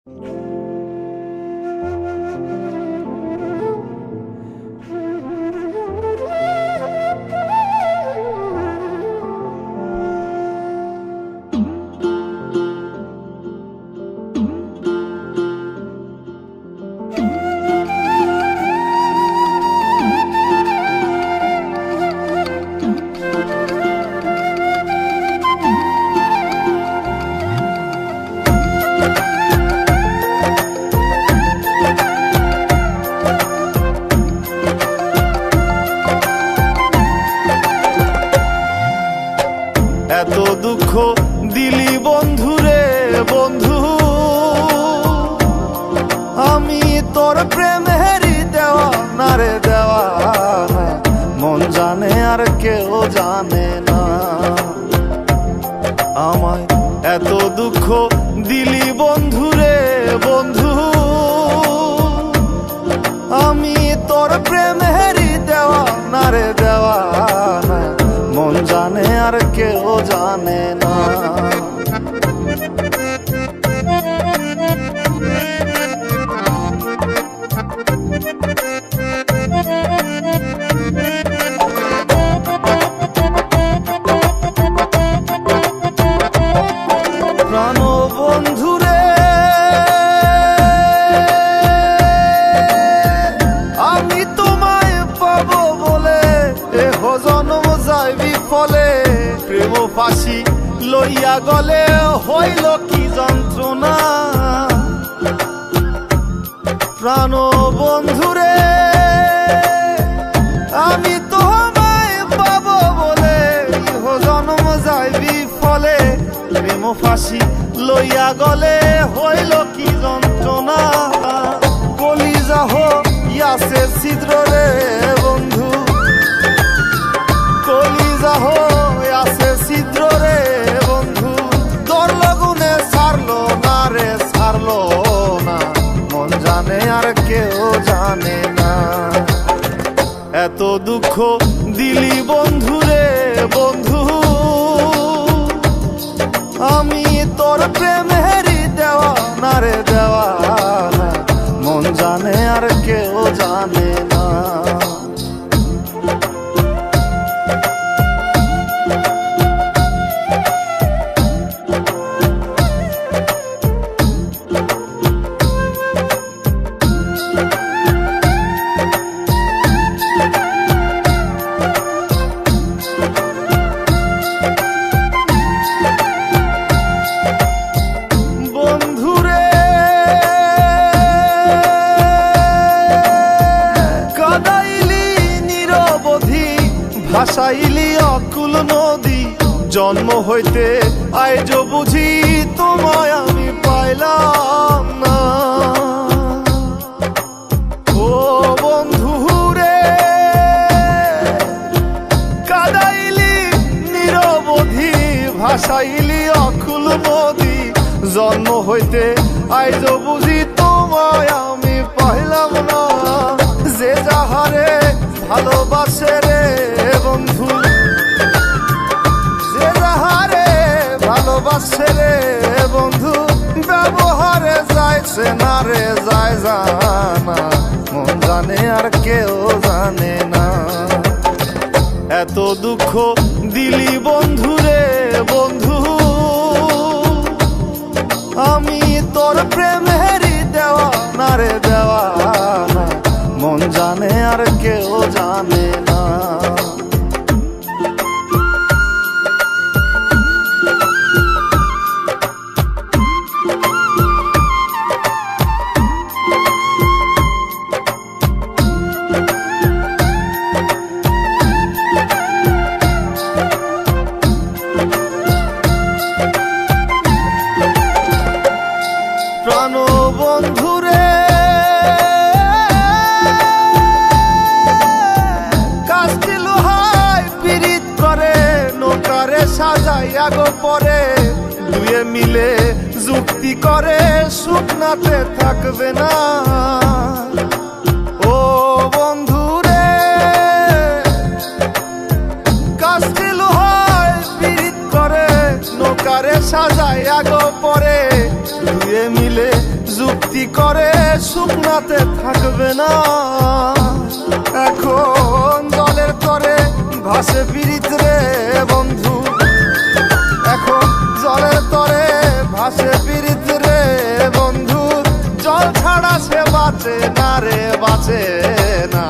এত দুঃখ দিলি বন্ধুরে বন্ধু, আমি তোর প্রেমেরই দেওয়া না রে দেওয়া, মন জানে আর কেউ জানে না। আমায় এত দুঃখ দিলি বন্ধুরে বন্ধু, আমি তোর প্রেমেরই দেওয়া না রে দেওয়া, মন জানে আর কেউ জানে না। প্রাণ বন্ধুরে আমি তোমায় পাবো বলে এহ জন্ম যায় বিফলে, প্রেম ফাঁসি লইয়া গলে হইল কি যন্ত্রণা। প্রাণ বন্ধুরে আমি তোমায় পাবো বলে ইহ জন্ম যায় বিফলে, প্রেম ফাঁসি লইয়া গলে হইল কি যন্ত্রণা। কলিজা হইয়াছে ছিদ্র রে বন্ধু, কলিজা হইয়াছে ছিদ্র রে বন্ধু, তোর লগুনে ছাড়লো না রে ছাড়লো না, মন জানে আর কেউ জানে না। এত দুঃখ দিলি বন্ধুরে বন্ধু, আমি তোর প্রেমেরই দেওয়া না রে দেওয়া, মন জানে আর কেউ জানে না। ভাসাইলি অকুল নদী, জন্ম হইতে আইজ বুঝি তোমায় আমি পাইলাম না। ও বন্ধুরে কাদাইলি নিরবধি, ভাসাইলি অকুল নদী, জন্ম হইতে আইজ বুঝি তোমায় আমি পাইলাম না। যে যাহারে ভালোবাসে রে বন্ধু, যে যাহারে ভালোবাসে রে বন্ধু, ব্যবহারে যাইছে না রে যায় জানা, মন জানে আর কেউ জানে না। এত দুঃখ দিলি বন্ধুরে বন্ধু, আমি তোর প্রেমেরই দেওয়া না রে দেওয়া, মন জানে আর কেউ জানে না। প্রাণ বন্ধুরে কাস্তি লোহায় পিরিত করে, নৌকারে সাজাইয়া গো পরে, দুয়ে মিলে যুক্তি করে শুকনাতে থাকবে না। ও বন্ধুরে কাস্তি লোহায় পিরিত করে, নৌকারে সাজাইয়া গো পরে, দুয়ে মিলে চুক্তি করে শুকনাতে থাকবে না। এখন জলের তরে ভাসে পীড়িত রে বন্ধু, এখন জলের তরে ভাসে পীড়িত রে বন্ধু। জল ছাড়া সে বাঁচে না রে, বাঁচে না,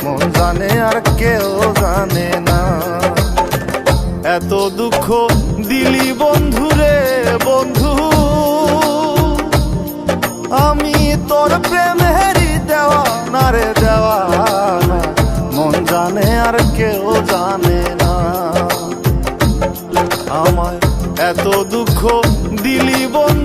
মন জানে আর কেউ জানে না। এত দুঃখ দিলি বন্ধু রে বন্ধু, আমি তোর প্রেমেরই দেওয়ানা রে দেওয়ানা, মন জানে আর কেউ জানে না। আমায় এত দুঃখ দিলি বন্ধু